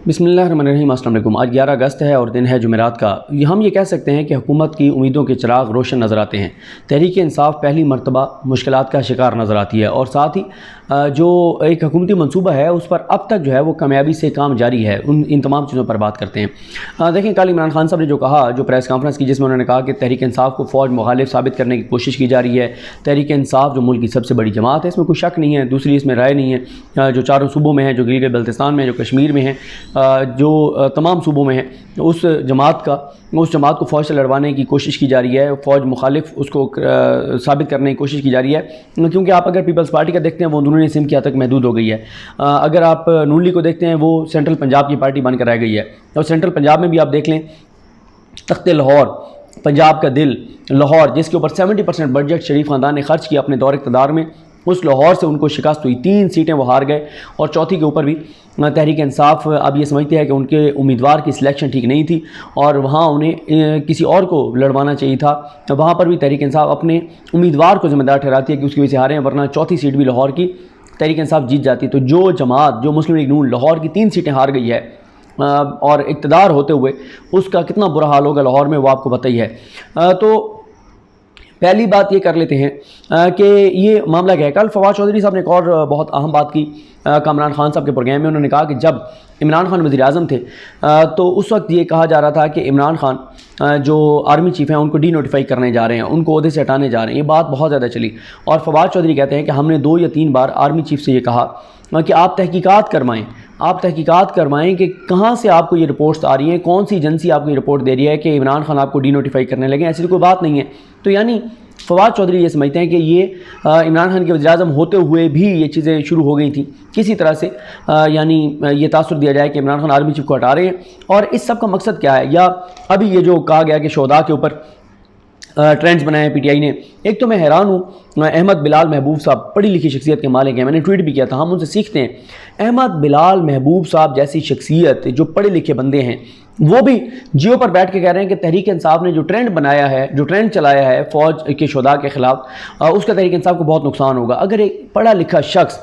बिस्मिल्लाहिर्रहमानिर्रहीम। अस्सलाम वालेकुम। आज 11 अगस्त है और दिन है जुमेरात का। हम ये कह सकते हैं कि हुकूमत की उम्मीदों के चिराग रोशन नज़र आते हैं। तहरीक इंसाफ पहली मरतबा मुश्किलात का शिकार नज़र आती है और साथ ही जो एक हुकूमती मनसूबा है उस पर अब तक जो है वो कामयाबी से काम जारी है। इन तमाम चीज़ों पर बात करते हैं। देखें, कल इमरान खान साहब ने जो कहा, जो प्रेस कॉन्फ्रेंस की, जिसमें उन्होंने कहा कि तहरीक इंसाफ को फ़ौज मुखालिफ साबित करने की कोशिश की जा रही है। तहरीक इंसाफ जो मुल्क की सबसे बड़ी जमात है, इसमें कोई शक नहीं है। दूसरी इसमें राय नहीं है। जो चारों सूबों में है, जो गिलगित बल्तिस्तान में है, जो कश्मीर में है, जो तमाम सूबों में है, उस जमात को फ़ौज से लड़वाने की कोशिश की जा रही है। फ़ौज मुखालिफ उसको साबित करने की कोशिश की जा रही है, क्योंकि आप अगर पीपल्स पार्टी का देखते हैं वो अंदरूनी सिंध की हद तक महदूद हो गई है। अगर आप नून लीग को देखते हैं वो सेंट्रल पंजाब की पार्टी बनकर रह गई है। और सेंट्रल पंजाब में भी आप देख लें, तख्ते लाहौर, पंजाब का दिल लाहौर, जिसके ऊपर 70% बजट शरीफ ख़ानदान ने खर्च किया अपने दौर इक़्तिदार में, उस लाहौर से उनको शिकस्त हुई। 3 सीटें वो हार गए और चौथी के ऊपर भी तहरीक इंसाफ अब ये समझते हैं कि उनके उम्मीदवार की सिलेक्शन ठीक नहीं थी और वहाँ उन्हें किसी और को लड़वाना चाहिए था। वहाँ पर भी तहरीक इंसाफ अपने उम्मीदवार को ज़िम्मेदार ठहराती है कि उसकी वजह से हारे हैं, वरना चौथी सीट भी लाहौर की तहरीक इंसाफ जीत जाती। तो जो जमात, जो मुस्लिम लीग नून लाहौर की 3 सीटें हार गई है और इक़्तिदार होते हुए उसका कितना बुरा हाल होगा लाहौर में, वो आपको पता ही है। तो पहली बात ये कर लेते हैं कि ये मामला क्या है। कल फवाद चौधरी साहब ने एक और बहुत अहम बात की इमरान खान साहब के प्रोग्राम में। उन्होंने कहा कि जब इमरान खान वज़ीर आज़म थे तो उस वक्त ये कहा जा रहा था कि इमरान खान जो आर्मी चीफ़ हैं उनको डी नोटिफाई करने जा रहे हैं, उनको ओहदे से हटाने जा रहे हैं। ये बात बहुत ज़्यादा चली और फवाद चौधरी कहते हैं कि हमने 2 या 3 बार आर्मी चीफ़ से ये कहा कि आप तहकीकात करवाएं कि कहाँ से आपको ये रिपोर्ट्स आ रही हैं, कौन सी एजेंसी आपको ये रिपोर्ट दे रही है कि इमरान खान आपको डी नोटिफाई करने लगे। ऐसी कोई बात नहीं है। तो यानी फवाद चौधरी ये समझते हैं कि ये इमरान खान के वज़ीर आज़म होते हुए भी ये चीज़ें शुरू हो गई थी किसी तरह से, यानी ये तासुर दिया जाए कि इमरान खान आर्मी चीफ को हटा रहे हैं। और इस सब का मकसद क्या है, या अभी ये जो कहा गया कि शोधा के ऊपर ट्रेंड्स बनाए हैं पीटीआई ने। एक तो मैं हैरान हूँ, अहमद बिलाल महबूब साहब पढ़ी लिखी शख्सियत के मालिक हैं, मैंने ट्वीट भी किया था, हम उनसे सीखते हैं। अहमद बिलाल महबूब साहब जैसी शख्सियत, जो पढ़े लिखे बंदे हैं, वो भी जियो पर बैठ के कह रहे हैं कि तहरीक इंसाफ ने जो ट्रेंड बनाया है, जो ट्रेंड चलाया है फ़ौज के शोधा के ख़िलाफ़, उसका तहरीक इंसाफ को बहुत नुकसान होगा। अगर एक पढ़ा लिखा शख्स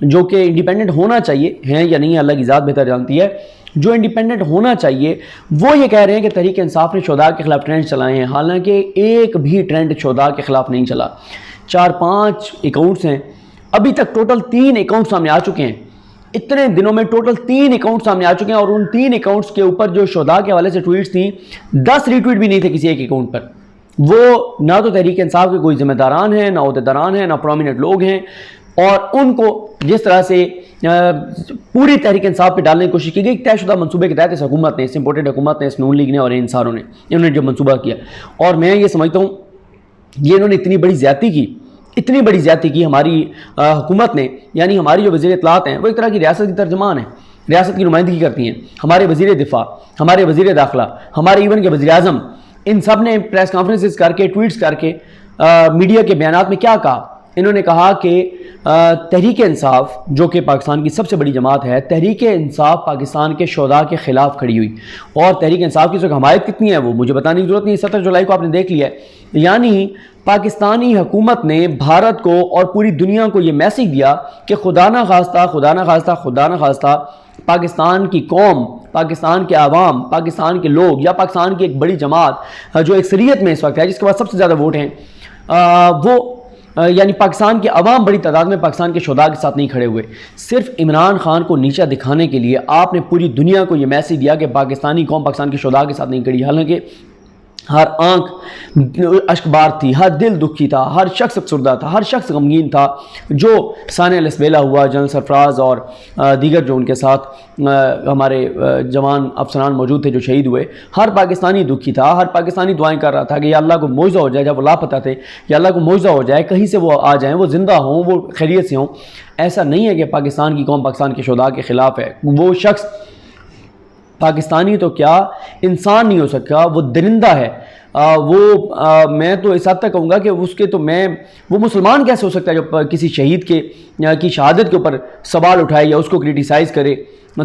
जो कि इंडिपेंडेंट होना चाहिए, हैं या नहीं अल्लाह की ज़ात बेहतर जानती है, जो इंडिपेंडेंट होना चाहिए, वो ये कह रहे हैं कि तहरीक इंसाफ ने शोधा के ख़िलाफ़ ट्रेंड चलाए हैं, हालांकि एक भी ट्रेंड शोधा के ख़िलाफ़ नहीं चला। 4-5 अकाउंट्स हैं, अभी तक टोटल 3 अकाउंट सामने आ चुके हैं। इतने दिनों में टोटल 3 अकाउंट सामने आ चुके हैं और उन 3 अकाउंट्स के ऊपर जो शोधा के हवाले से ट्वीट्स थी, 10 रीट्वीट भी नहीं थे किसी एक अकाउंट पर। वो ना तो तहरीक इंसाफ के कोई जिम्मेदारान हैं, ना अहदेदारान हैं, ना प्रोमिनेंट लोग हैं, और उनको जिस तरह से पूरी तहरीक इंसाफ पे डालने की कोशिश की गई, तयशुदा मनसूबे के तहत इस हुकूमत ने, इस इम्पोर्टेड हुकूमत ने, इस नून लीग ने और इन सारों ने, इन्होंने जो मनसूबा किया। और मैं ये समझता हूँ ये इन्होंने इतनी बड़ी ज़्यादती की हमारी हुकूमत ने, यानी हमारी जो वज़ीर इत्तलात हैं वो एक तरह की रियासत की तर्जमान है, रियासत की नुमाइंदगी करती हैं। हमारे वज़ीर दिफा, हमारे वज़ीर दाखिला, हमारे इवन के वज़ीर आज़म, इन सब ने प्रेस कॉन्फ्रेंसेस करके, ट्वीट्स करके, मीडिया के बयानात में क्या कहा। इन्होंने कहा कि तहरीक इंसाफ जो कि पाकिस्तान की सबसे बड़ी जमात है, तहरीक इंसाफ पाकिस्तान के शोधा के ख़िलाफ़ खड़ी हुई। और तहरीक इंसाफ की जो हमायत कितनी है वो मुझे बताने की ज़रूरत नहीं, 17 जुलाई को आपने देख लिया है। यानी पाकिस्तानी हुकूमत ने भारत को और पूरी दुनिया को ये मैसेज दिया कि खुदा ना खास्ता पाकिस्तान की कौम, पाकिस्तान के आवाम, पाकिस्तान के लोग, या पाकिस्तान की एक बड़ी जमात जो अक्सरियत में इस वक्त है, जिसके पास सबसे ज़्यादा वोट हैं, वो यानी पाकिस्तान के अवाम बड़ी तादाद में पाकिस्तान के शोधा के साथ नहीं खड़े हुए। सिर्फ इमरान खान को नीचा दिखाने के लिए आपने पूरी दुनिया को ये मैसेज दिया कि पाकिस्तानी कौम पाकिस्तान के शोधा के साथ नहीं खड़ी। हालांकि हर आंख अश्कबार थी, हर दिल दुखी था, हर शख्स अफसरदा था, हर शख्स गमगीन था। जो साने लसबेला हुआ, जनरल सरफराज और दीगर जो उनके साथ हमारे जवान अफसरान मौजूद थे जो शहीद हुए, हर पाकिस्तानी दुखी था, हर पाकिस्तानी दुआएं कर रहा था कि या अल्लाह को मौजज़ा हो जाए, जब वो लापता थे, या अल्लाह को मौजज़ा हो जाए, कहीं से वो आ जाएँ, वो ज़िंदा हों, वो खैरियत से हों। ऐसा नहीं है कि पाकिस्तान की कौम पाकिस्तान के शोधा के ख़िलाफ़ है। वो शख्स पाकिस्तानी तो क्या इंसान नहीं हो सकता, वो दरिंदा है। मैं तो इस हद तक कहूँगा कि उसके तो वो मुसलमान कैसे हो सकता है जो किसी शहीद की शहादत के ऊपर सवाल उठाए या उसको क्रिटिसाइज़ करे।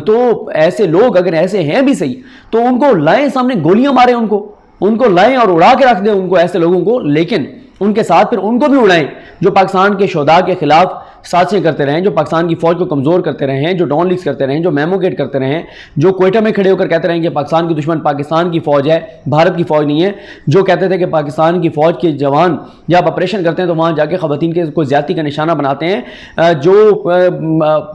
तो ऐसे लोग अगर ऐसे हैं भी सही तो उनको लाएं सामने, गोलियां मारें, उनको लाएं और उड़ा के रख दें उनको, ऐसे लोगों को, लेकिन उनके साथ फिर उनको भी उड़ाएं जो पाकिस्तान के शोधा के खिलाफ साजिशें करते रहे, जो पाकिस्तान की फ़ौज को कमज़ोर करते रहे हैं, जो डॉन लीक्स करते रहे, जो मेमोगेट करते रहे, जो क्वेटा में खड़े होकर कहते रहे कि पाकिस्तान की दुश्मन पाकिस्तान की फ़ौज है, भारत की फ़ौज नहीं है, जो कहते थे कि पाकिस्तान की फ़ौज के जवान जब ऑपरेशन करते हैं तो वहाँ जाके ख़वातीन के कोई ज़्यादती का निशाना बनाते हैं, जो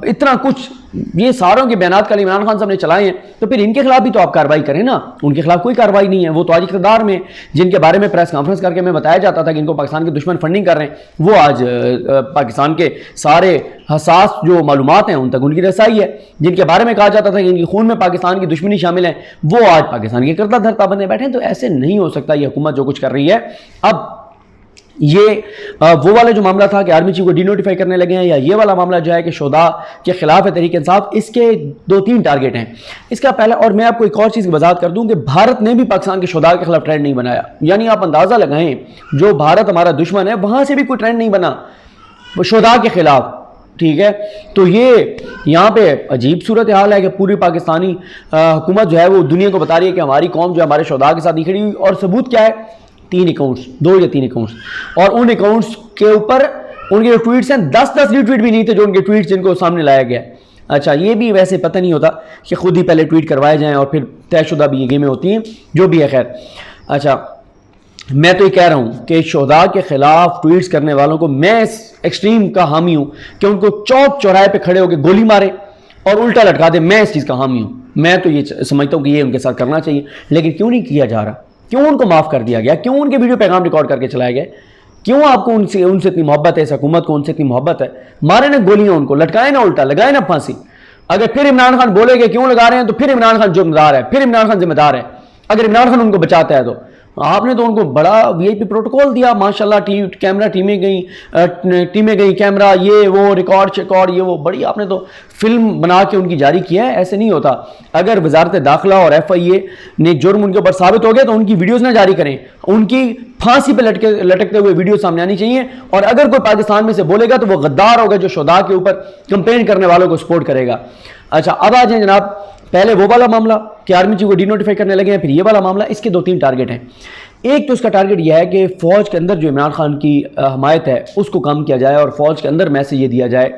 इतना कुछ ये सारों के बयानात कल इमरान खान साहब ने चलाए हैं, तो फिर इनके खिलाफ भी तो आप कार्रवाई करें ना। उनके खिलाफ कोई कार्रवाई नहीं है, वो तो आज इक़्तिदार में, जिनके बारे में प्रेस कॉन्फ्रेंस करके हमें बताया जाता था कि इनको पाकिस्तान के दुश्मन फंडिंग कर रहे हैं, वो आज पाकिस्तान के सारे हसास जो मालूमात हैं उन तक उनकी रसाई है। जिनके बारे में कहा जाता था कि इनकी खून में पाकिस्तान की दुश्मनी शामिल है, वो आज पाकिस्तान के करता धरता बने बैठे हैं। तो ऐसे नहीं हो सकता, ये हुकूमत जो कुछ कर रही है। अब ये वो वाला जो मामला था कि आर्मी चीफ को डीनोटिफाई करने लगे हैं, या ये वाला मामला जो है कि शोधा के खिलाफ है तहरीक इंसाफ, इसके 2-3 टारगेट हैं। इसका पहला, और मैं आपको एक और चीज़ की वजाहत कर दूं कि भारत ने भी पाकिस्तान के शोधा के खिलाफ ट्रेंड नहीं बनाया। यानी आप अंदाज़ा लगाएं, जो भारत हमारा दुश्मन है वहाँ से भी कोई ट्रेंड नहीं बना वो शोधा के खिलाफ। ठीक है, तो ये यहाँ पे अजीब सूरत हाल है कि पूरी पाकिस्तानी हुकूमत जो है वो दुनिया को बता रही है कि हमारी कौम जो हमारे शोधा के साथ नहीं खड़ी हुई। और सबूत क्या है? 3 अकाउंट्स, 2 या 3 अकाउंट्स, और उन अकाउंट्स के ऊपर उनके जो ट्वीट्स हैं 10-10 रीट्वीट भी नहीं थे जो उनके ट्वीट्स जिनको सामने लाया गया। अच्छा, ये भी वैसे पता नहीं होता कि खुद ही पहले ट्वीट करवाए जाएं और फिर तयशुदा भी ये गेमें होती हैं, जो भी है खैर। अच्छा, मैं तो ये कह रहा हूँ कि शोधा के खिलाफ ट्वीट्स करने वालों को मैं इस एक्सट्रीम का हामी हूँ कि उनको चौक चौराहे पर खड़े होकर गोली मारे और उल्टा लटका दे। मैं इस चीज़ का हामी हूँ। मैं तो ये समझता हूँ कि ये उनके साथ करना चाहिए, लेकिन क्यों नहीं किया जा रहा? क्यों उनको माफ़ कर दिया गया? क्यों उनके वीडियो पैगाम रिकॉर्ड करके चलाए गए? क्यों आपको उनसे इतनी मोहब्बत है? इस हुकूमत को उनसे इतनी मोहब्बत है? मारे ना गोलियां, उनको लटकाए ना, उल्टा लगाए ना फांसी। अगर फिर इमरान खान बोलेगे क्यों लगा रहे हैं, तो फिर इमरान खान जिम्मेदार है, फिर इमरान खान जिम्मेदार है। अगर इमरान खान उनको बचाता है तो आपने तो उनको बड़ा वीआईपी प्रोटोकॉल दिया, माशाल्लाह। कैमरा टीमें गई कैमरा, ये वो रिकॉर्ड ये वो, बड़ी आपने तो फिल्म बना के उनकी जारी किया है। ऐसे नहीं होता। अगर वजारत दाखिला और FIA ने जुर्म उनके ऊपर साबित हो गया तो उनकी वीडियोस ना जारी करें, उनकी फांसी पे लटकते हुए वीडियो सामने आनी चाहिए। और अगर कोई पाकिस्तान में से बोलेगा तो वो गद्दार होगा जो शोधा के ऊपर कंपेन करने वालों को सपोर्ट करेगा। अच्छा, अब आ जाए जनाब, पहले वो वाला मामला कि आर्मी चीफ को डीनोटिफाई करने लगे हैं, फिर ये वाला मामला। इसके 2-3 टारगेट हैं। एक तो इसका टारगेट यह है कि फ़ौज के अंदर जो इमरान खान की हमायत है उसको कम किया जाए, और फ़ौज के अंदर मैसेज ये दिया जाए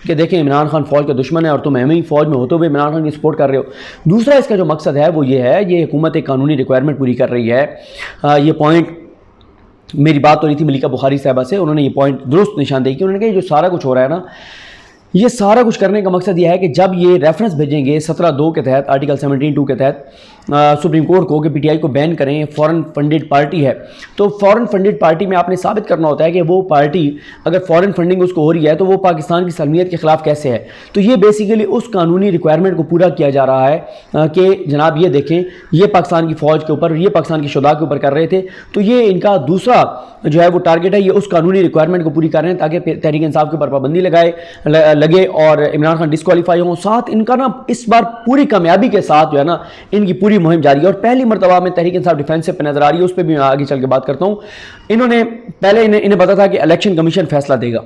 कि देखें इमरान खान फ़ौज का दुश्मन है और तुम ही फ़ौज में होते हुए इमरान खान की सपोर्ट कर रहे हो। दूसरा इसका जो मकसद है वो ये है, ये हुकूमत एक कानूनी रिक्वायरमेंट पूरी कर रही है। ये पॉइंट मेरी बात हो रही थी मलिका बुखारी साहबा से, उन्होंने ये पॉइंट दुरुस्त निशानदेही की। उन्होंने कहा जो सारा कुछ हो रहा है ना, ये सारा कुछ करने का मकसद यह है कि जब ये रेफरेंस भेजेंगे 17(2) के तहत, आर्टिकल 17(2) के तहत सुप्रीम कोर्ट को कि PTI को बैन करें, फॉरेन फंडेड पार्टी है, तो फॉरेन फंडेड पार्टी में आपने साबित करना होता है कि वो पार्टी अगर फॉरेन फंडिंग उसको हो रही है तो वो पाकिस्तान की सलमियत के खिलाफ कैसे है। तो ये बेसिकली उस कानूनी रिक्वायरमेंट को पूरा किया जा रहा है कि जनाब ये देखें, ये पाकिस्तान की फ़ौज के ऊपर, ये पाकिस्तान की शुदा के ऊपर कर रहे थे। तो ये इनका दूसरा जो है वो टारगेट है, ये उस कानूनी रिक्वायरमेंट को पूरी कर रहे हैं ताकि तहरीक इंसाफ के ऊपर पाबंदी लगे और इमरान खान डिस्क्वालीफाई हों। साथ इनका ना इस बार पूरी कामयाबी के साथ जो है ना इनकी पूरी मुहिम जारी है, और पहली मरतबा में तहरीक इंसाफ डिफेंसिव पे नजर आ रही है। उस पर भी मैं आगे चल के बात करता हूँ। इन्होंने पहले इन्हें पता था कि इलेक्शन कमीशन फैसला देगा,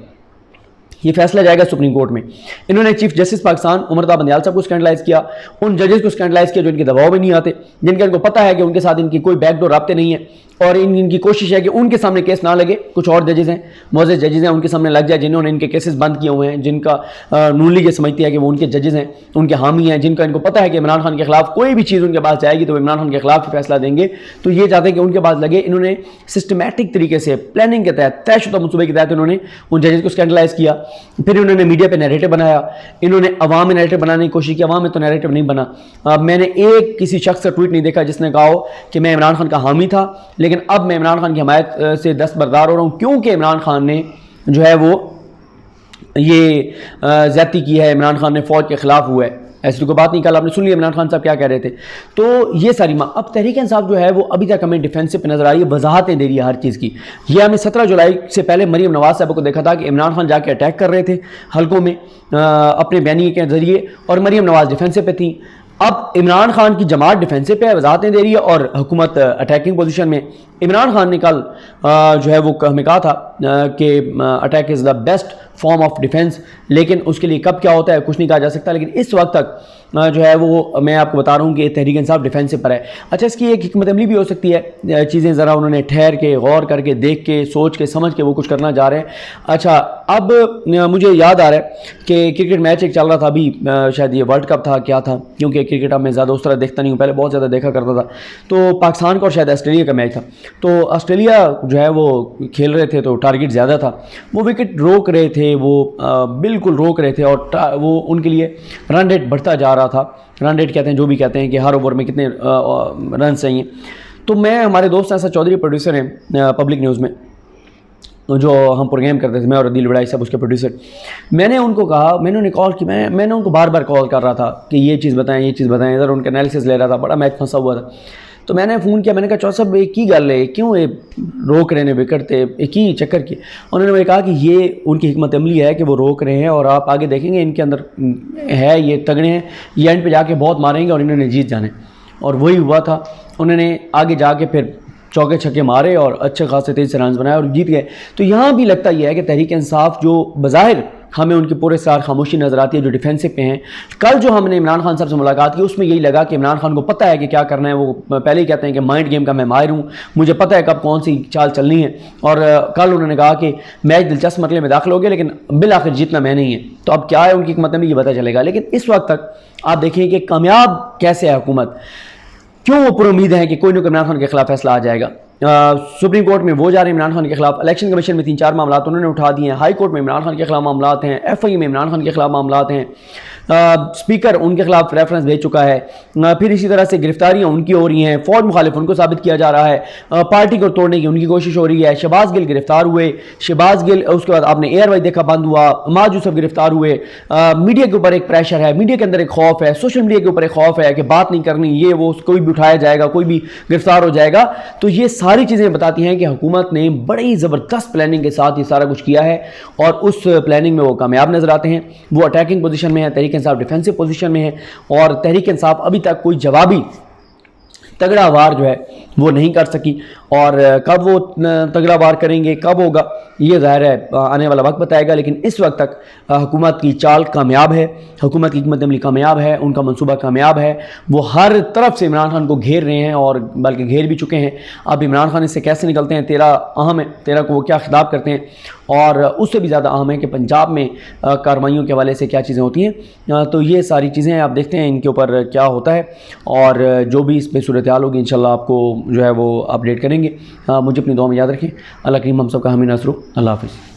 ये फैसला जाएगा सुप्रीम कोर्ट में। इन्होंने चीफ जस्टिस पाकिस्तान उमर बंदयाल साहब को स्कैंडलाइज किया, उन जजेस को स्कैंडलाइज किया जो इनके दबाव में नहीं आते, जिनके इनको पता है कि उनके साथ इनकी कोई बैकडोर राब्ते नहीं है, और इनकी कोशिश है कि उनके सामने केस ना लगे। कुछ और जजेस हैं, मोअज़्ज़ज़ जजेस हैं, उनके सामने लग जाए जिन्होंने इनके केसेस बंद किए हुए हैं, जिनका नून लीग ये समझती है कि वो उनके जजेस हैं, उनके हामी हैं, जिनका इनको पता है कि इमरान खान के खिलाफ कोई भी चीज़ उनके पास जाएगी तो इमरान खान के खिलाफ ही फैसला देंगे। तो ये चाहते हैं कि उनके पास लगे। इन्होंने सिस्टमैटिक तरीके से प्लानिंग के तहत, तयशुदा मनसूबे के तहत इन्होंने उन जजेस को स्कैंडलाइज किया। फिर इन्होंने मीडिया पर नैरेटिव बनाया, इन्होंने अवाम में नैरेटिव बनाने की कोशिश की। अवाम में तो नैरेटिव नहीं बना। मैंने एक किसी शख्स का ट्वीट नहीं देखा जिसने कहा हो कि मैं इमरान खान का हामी था, लेकिन अब मैं इमरान खान की हमायत से दस्तबरदार हो रहा हूं क्योंकि इमरान खान ने जो है वो ये ज्यादती की है, इमरान खान ने फौज के खिलाफ हुआ है। ऐसी कोई बात नहीं। कल आपने सुन लिया इमरान खान साहब क्या कह रहे थे। तो ये सारी अब तहरीक इंसाफ जो है वो अभी तक हमें डिफेंसिव पे नजर आ रही है, वजाहतें दे रही है हर चीज़ की। ये हमने 17 जुलाई से पहले मरीम नवाज साहब को देखा था कि इमरान खान जाके अटैक कर रहे थे हल्कों में अपने बयानी के जरिए, और मरीम नवाज डिफेंसिव पे थी। अब इमरान खान की जमात डिफेंसिव पे वजाहतें दे रही है और हुकूमत अटैकिंग पोजीशन में। इमरान खान ने कल जो है वो हमें कहा था कि attack is the best form of defence, लेकिन उसके लिए कब क्या होता है कुछ नहीं कहा जा सकता। लेकिन इस वक्त तक जो है वो मैं आपको बता रहा हूँ कि तहरीक इंसाफ डिफेंसिव पर है। अच्छा, इसकी एक हिकमत अमली भी हो सकती है, चीज़ें ज़रा उन्होंने ठहर के, गौर करके, देख के, सोच के, समझ के वो कुछ करना जा रहे हैं। अच्छा, अब मुझे याद आ रहा है कि क्रिकेट मैच एक चल रहा था अभी, शायद ये वर्ल्ड कप था, क्या था, क्योंकि क्रिकेट अब मैं ज़्यादा उस तरह देखता नहीं हूँ, पहले बहुत ज़्यादा देखा करता था। तो पाकिस्तान का और शायद ऑस्ट्रेलिया का मैच था, तो ऑस्ट्रेलिया जो है वो खेल रहे थे, तो टारगेट ज़्यादा था, वो विकेट रोक रहे थे, वो बिल्कुल रोक रहे थे, और वो उनके लिए रन रेट बढ़ता जा रहा था। रन रेट कहते हैं, जो भी कहते हैं कि हर ओवर में कितने रन चाहिए। तो मैं, हमारे दोस्त ऐसा चौधरी प्रोड्यूसर हैं पब्लिक न्यूज़ में, जो हम प्रोग्राम करते थे, मैं और अदील बड़ाई साहब उसके प्रोड्यूसर, मैंने उनको कहा, मैंने उन्हें कॉल की, मैंने उनको बार बार कॉल कर रहा था कि ये चीज़ बताएं, ये चीज़ बताएं, इधर उनका एनालिसिस ले रहा था, बड़ा मैच फंसा हुआ था। तो मैंने फ़ोन किया, मैंने कहा चौधरी साहब एक ही गल है, क्यों ये रोक रहे हैं विकेट थे, एक ही चक्कर की। उन्होंने मुझे कहा कि ये उनकी हिकमत अमली है कि वो रोक रहे हैं, और आप आगे देखेंगे इनके अंदर है, ये तगड़े हैं, ये एंड पे जाके बहुत मारेंगे और इन्होंने जीत जाने। और वही हुआ था, उन्होंने आगे जाके फिर चौके छक्के मारे और अच्छे खासे तेज़ से रन बनाए और जीत गए। तो यहाँ भी लगता यह है कि तहरीक इंसाफ जो बज़ाहिर हमें उनकी पूरे सार खामोशी नज़र आती है, जो डिफेंसिव पे हैं। कल जो हमने इमरान खान साहब से मुलाकात की, उसमें यही लगा कि इमरान खान को पता है कि क्या करना है। वो पहले ही कहते हैं कि माइंड गेम का मैं माहिर हूँ, मुझे पता है कब कौन सी चाल चलनी है। और कल उन्होंने कहा कि मैच दिलचस्प मरले में दाखिल हो गया, लेकिन बिल आखिर जीतना मैं नहीं है। तो अब क्या है उनकी हिकमत में, ये पता चलेगा। लेकिन इस वक्त तक आप देखिए कि कामयाब कैसे है हुकूमत, क्यों वो पूरी उम्मीद है कि कोई ना कोई इमरान खान के खिलाफ फैसला आ जाएगा। सुप्रीम कोर्ट में वो जा रहे हैं इमरान खान के खिलाफ, इलेक्शन कमीशन में 3-4 मामला उन्होंने उठा दिए हैं, हाई कोर्ट में इमरान खान के खिलाफ मामला हैं, FI में इमरान खान के खिलाफ मामला हैं, स्पीकर उनके खिलाफ रेफरेंस भेज चुका है। फिर इसी तरह से गिरफ्तारियां उनकी हो रही हैं, फौज मुखालिफ उनको साबित किया जा रहा है, पार्टी को तोड़ने की उनकी कोशिश हो रही है। शहबाज गिल गिरफ्तार हुए, शहबाज गिल, उसके बाद आपने एयरवाइज देखा बंद हुआ, अमाद यूसुफ गिरफ्तार हुए। मीडिया के ऊपर एक प्रेशर है, मीडिया के अंदर एक खौफ है, सोशल मीडिया के ऊपर एक खौफ है कि बात नहीं करनी, ये वो, कोई भी उठाया जाएगा, कोई भी गिरफ्तार हो जाएगा। तो ये सारी चीज़ें बताती हैं कि हुकूमत ने बड़ी ज़बरदस्त प्लानिंग के साथ ये सारा कुछ किया है, और उस प्लानिंग में वो कामयाब नजर आते हैं। वो अटैकिंग पोजीशन में है, तहरीक इंसाफ डिफेंसिव पोजीशन में है, और तहरीक इंसाफ अभी तक कोई जवाबी तगड़ा वार जो है वो नहीं कर सकी। और कब वो तगड़ा वार करेंगे, कब होगा, ये ज़ाहिर है आने वाला वक्त बताएगा। लेकिन इस वक्त तक हुकूमत की चाल कामयाब है, हुकूमत की हिकमत अमली कामयाब है, उनका मंसूबा कामयाब है। वो हर तरफ से इमरान खान को घेर रहे हैं, और बल्कि घेर भी चुके हैं। अब इमरान खान इससे कैसे निकलते हैं, 13 अहम है, 13 को वो क्या खिताब करते हैं, और उससे भी ज़्यादा अहम है कि पंजाब में कार्रवाइयों के हवाले से क्या चीज़ें होती हैं। तो ये सारी चीज़ें आप देखते हैं इनके ऊपर क्या होता है, और जो भी इस पर सूरत हाल होगी इंशाल्लाह आपको जो है वो अपडेट करेंगे। मुझे अपनी दुआ में याद रखें। अल्लाह करीम हम सब का हमें नसरो। अल्लाह हाफ़िज़।